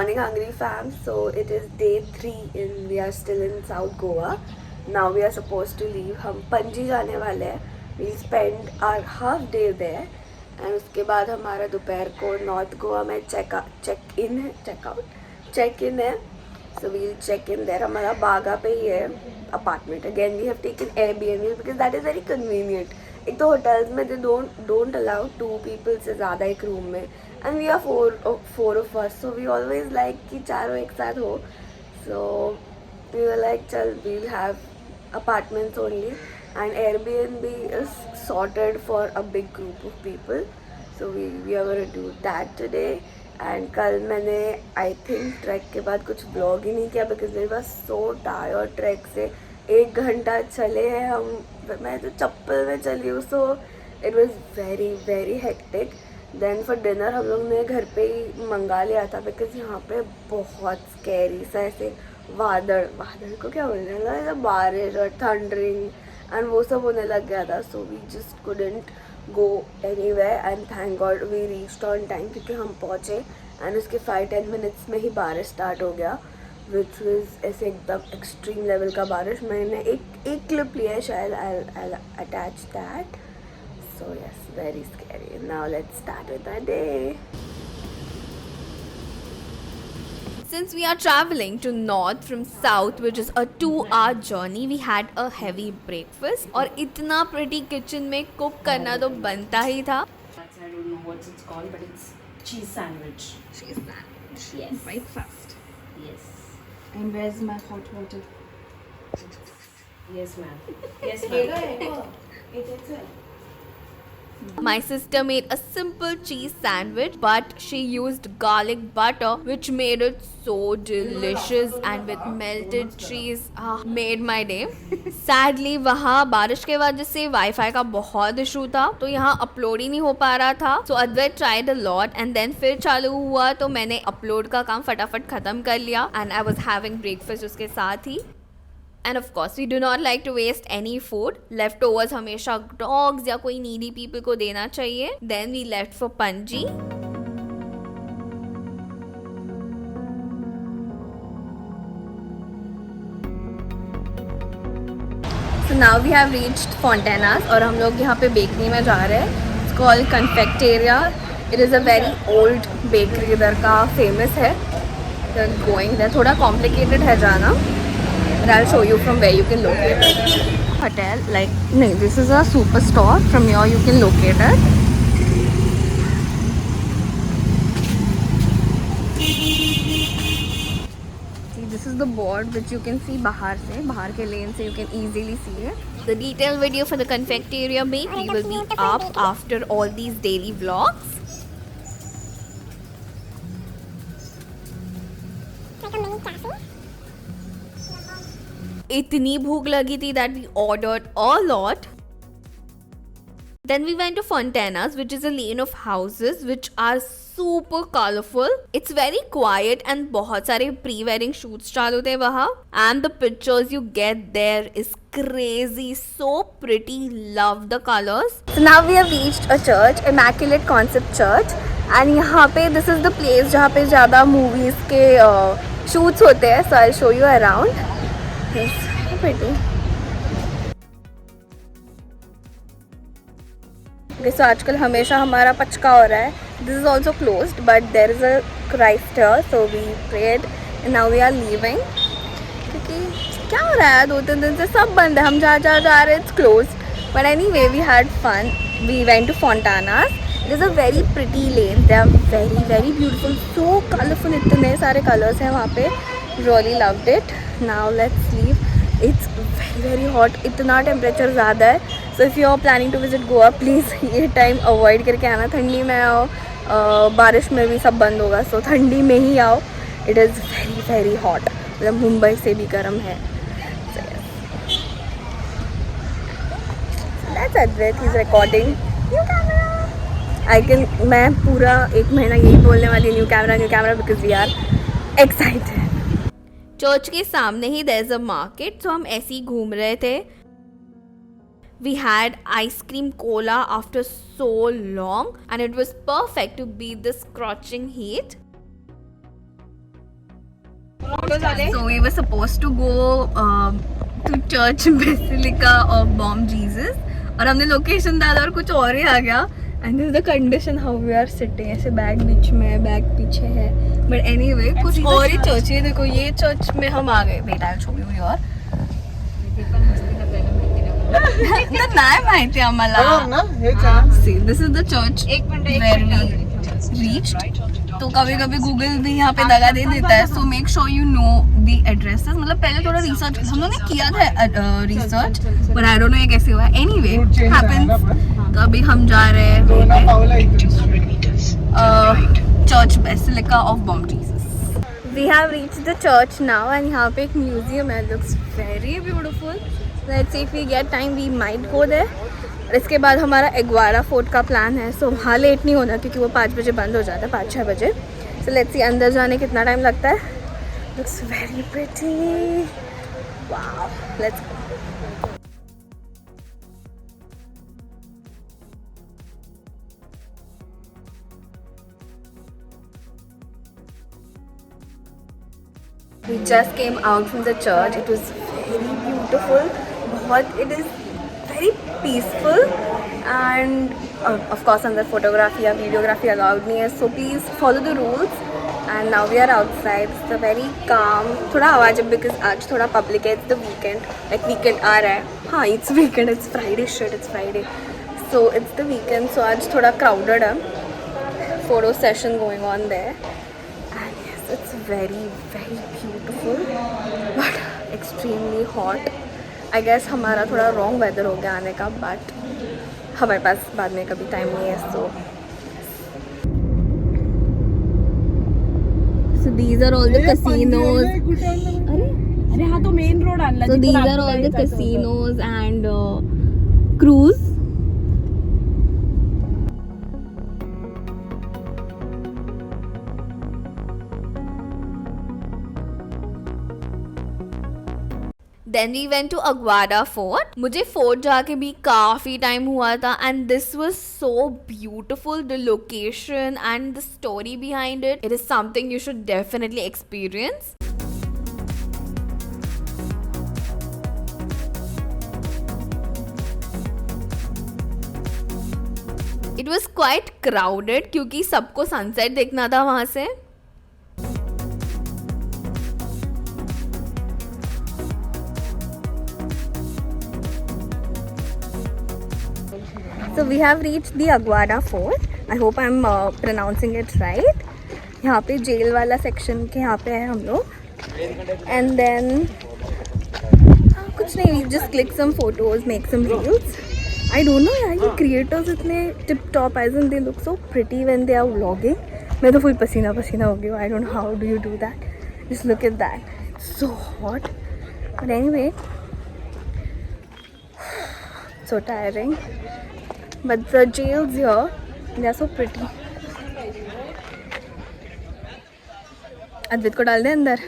morning, Hungry fam. So it is day 3 in. We are still in South Goa. Now we are supposed to leave. हम पणजी जाने वाले हैं. We spend our half day there. And उसके बाद हमारा दोपहर को नॉर्थ गोवा में चेक इन है. So we'll check in there. हमारा बागा पे ही है apartment. Again we have taken Airbnb because that is very convenient. एक तो होटल्स में they don't allow 2 people से ज़्यादा एक रूम में. And we are four of us, so we always like कि चारों एक साथ हो. So we were like, चल we'll have apartments only, and Airbnb is sorted for a big group of people. So we are going to do that today. And कल मैंने I think track के बाद कुछ ब्लॉग ही नहीं किया because मेरे पास so tired track से 1 घंटा चले हैं हम. मैं तो चप्पल में चली हूँ. So it was very very hectic. Then for dinner हम लोग ने घर पे ही मंगा लिया था बिकॉज यहाँ पे बहुत स्कैरी सा ऐसे वादल को क्या बोलते हैं ऐसा बारिश और थंडरिंग एंड वो सब होने लग गया था. So we just couldn't go anywhere and thank God we reached on time क्योंकि हम पहुँचे एंड उसके 5-10 मिनट्स में ही बारिश स्टार्ट हो गया विच वॉज ऐसे एकदम एक्सट्रीम लेवल का बारिश. मैंने एक क्लिप लिया है शायद. आई attach that. So yes, very scary. Now let's start with our day. Since we are traveling to north from south, which is a 2-hour journey, we had a heavy breakfast. और इतना pretty kitchen में cook करना तो बनता ही था. I don't know what it's called, but it's cheese sandwich. Cheese sandwich. Yes. Breakfast. Yes. And where's my hot water? Yes, ma'am. Yes, ma'am. My sister made a simple cheese sandwich, but she used garlic butter, which made it so delicious, and with melted cheese, made my day. Sadly, वहाँ बारिश के वजह से wifi का बहुत issue था, तो यहाँ अपलोड ही नहीं हो पा रहा था. So Advaita tried a lot, and then फिर चालू हुआ तो मैंने अपलोड का काम फटाफट खत्म कर लिया, and I was having breakfast उसके साथ ही. And of course, we do not like to waste any food. Leftovers हमेशा dogs या कोई needy people को देना चाहिए. Then we left for Panji. So now we have reached Fontanas और हम लोग यहाँ पे बेकरी में जा रहे हैं. It's called Confecteria. It is a very old bakery. इधर का famous है. We're going there. थोड़ा complicated है जाना. But I'll show you from where you can locate it. Hotel, like, no, this is a superstore. From here you can locate it. See, this is the board which you can see bahar ke lane se you can easily see it. The detailed video for the Confecteria bakery will be up after all these daily vlogs. Like a mini cafe. इतनी भूख लगी थी that we ordered a lot. Then we went to Fontanas, which is a lane of houses which are super colorful. It's very quiet and बहुत सारे pre-wedding shoots चालू थे वहाँ. And the pictures you get there is crazy, so pretty. Love the colors. So now we have reached a church, Immaculate Concept Church. And यहाँ पे this is the place जहाँ पे ज़्यादा movies के shoots होते हैं. So I'll show you around. Yes, pretty. Okay, so आजकल हमेशा हमारा पचका हो रहा है. This is also closed, but there is a Christ here, so we prayed and now we are leaving. क्योंकि क्या हो रहा है 2-3 दिन से सब बंद है. हम जा रहे हैं, it's closed. But anyway, we had fun. We went to Fontanas. It is a very pretty lane. They are very very beautiful, so colorful. इतने सारे colors हैं वहाँ पे. Really loved it. Now let's leave. It's very very hot. इतना temperature ज़्यादा है. So if you are planning to visit Goa, please ये time avoid करके आना. ठंडी में आओ, बारिश में भी सब बंद होगा. So ठंडी में ही आओ. It is very very hot. मतलब मुंबई से भी गर्म है. So yes. That's Advait. He's recording. New camera. मैं पूरा 1 महीना यही बोलने वाली new camera because we are excited. Church के सामने ही देयर इज अ मार्केट, तो हम ऐसे ही घूम रहे थे. We had ice cream cola after so long and it was perfect to beat the scorching heat. So we were supposed to go to Church Basilica of Bomb Jesus और हमने location डाला और कुछ और ही आ गया. And this is the condition how we are sitting. ऐसे bag बीच में है, बैग पीछे है. But anyway, कुछ और ही चर्च है. देखो ये चर्च में हम आ गए. Wait, I'll show you your. नाही माहिती आम्हाला. See, this is the church where we reached. तो कभी कभी गूगल भी यहाँ पे दगा दे देता है. So make sure you know the addresses. मतलब पहले थोड़ा रिसर्च हम लोगों ने किया था research, but I don't know ये कैसे हुआ. Anyway, happens. तो अभी हम जा रहे हैं church basilica of Bom Jesus. We have reached the church now and यहाँ पे एक म्यूजियम है. Looks very beautiful. Let's see if we get time, we might go there. और इसके बाद हमारा एग्वारा फोर्ट का प्लान है. सो वहाँ लेट नहीं होना क्योंकि वो 5 बजे बंद हो जाता है, 5-6 बजे. सो लेट्स सी अंदर जाने कितना टाइम लगता है. Looks very pretty. Wow, let's go. We just came out from the church. It was very beautiful. It is very peaceful and of course under photography or videography allowed नहीं है. So please follow the rules. And now we are outside. It's a very calm. थोड़ा आवाज़ है because आज थोड़ा public है. It's the weekend. Like weekend आ रहा है. हाँ, it's weekend. It's Friday. Shit, it's Friday. So it's the weekend. So आज थोड़ा crowded है. Photo session going on there. And yes, it's very very beautiful but extremely hot. I guess हमारा थोड़ा wrong weather हो गया आने का, but हमारे पास बाद में कभी टाइम नहीं है. So these are all the casinos. अरे हाँ तो मेन रोड आणला. So these are all the casinos and cruise. Then we went to Aguada Fort. मुझे फोर्ट जाके भी काफ़ी टाइम हुआ था and this was so beautiful. The location and the story behind it. It is something you should definitely experience. It was quite crowded क्योंकि सबको sunset देखना था वहाँ से. So we have reached the Aguada Fort. I hope I'm pronouncing it right. यहाँ पे jail वाला section के यहाँ पे है हम लोग. And then कुछ नहीं, just click some photos, make some reels. I don't know यार, ये creators इतने tip top, as in they look so pretty when they are vlogging. मैं तो फुल पसीना पसीना हो गई. I don't know how do you do that. Just look at that. It's so hot. But anyway, so tiring. But the jails here, they are so pretty. अद्वित को डाल दे अंदर.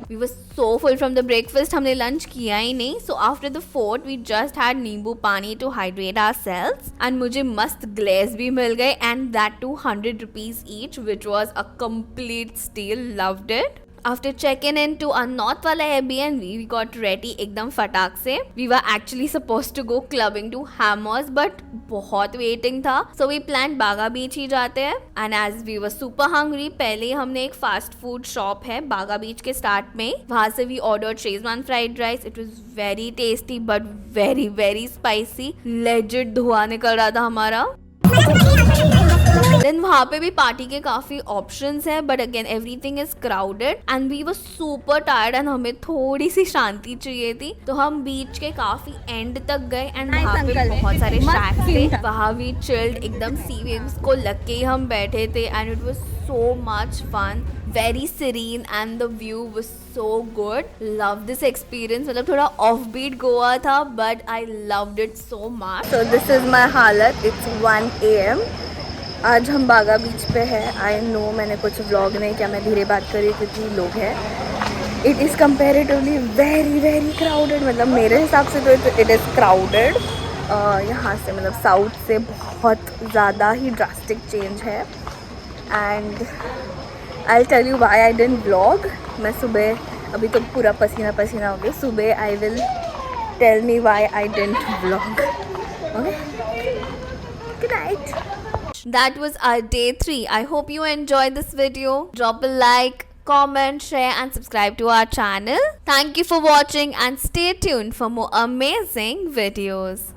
We were so full from the breakfast. हमने lunch किया ही नहीं. So after the fort, we just had नींबू पानी to hydrate ourselves. And मुझे मस्त glaze भी मिल गए and that too 100 rupees each, which was a complete steal. Loved it. After checking into a north वाला Airbnb, we got ready एकदम फटाक से. We were actually supposed to go clubbing to Hammers, but बहुत waiting था. So we planned बागा बीच ही जाते हैं. And as we were super hungry, पहले हमने एक fast food shop है बागा बीच के start में. वहाँ से we ordered Szechuan fried rice. It was very tasty but very very spicy. Legit धुआं निकल रहा था हमारा. Then वहाँ पे भी पार्टी के काफ़ी options हैं, but again everything is crowded and we were super tired and हमें थोड़ी सी शांति चाहिए थी. तो हम बीच के काफ़ी एंड तक गए and वहाँ पे बहुत सारे शैक्स थे. वहाँ भी chilled एकदम सी वेव्स को लग के ही हम बैठे थे and it was so much fun. Very serene and the view was so good. Love this experience. मतलब थोड़ा offbeat गोवा था but I loved it so much. So this is my हालत. It's 1 AM. आज हम बागा बीच पे है. आई नो मैंने कुछ व्लॉग नहीं किया, मैं धीरे बात करी क्योंकि लोग हैं. It is comparatively very very crowded. मतलब मेरे हिसाब से तो इट इज़ क्राउडेड. यहाँ से मतलब साउथ से बहुत ज़्यादा ही ड्रास्टिक चेंज है. and I'll tell you why I didn't vlog. मैं सुबह अभी तो पूरा पसीना पसीना हो गया. सुबह I will tell me why I didn't vlog. Okay. Good night. That was our day 3. I hope you enjoyed this video. Drop a like, comment, share and subscribe to our channel. Thank you for watching and stay tuned for more amazing videos.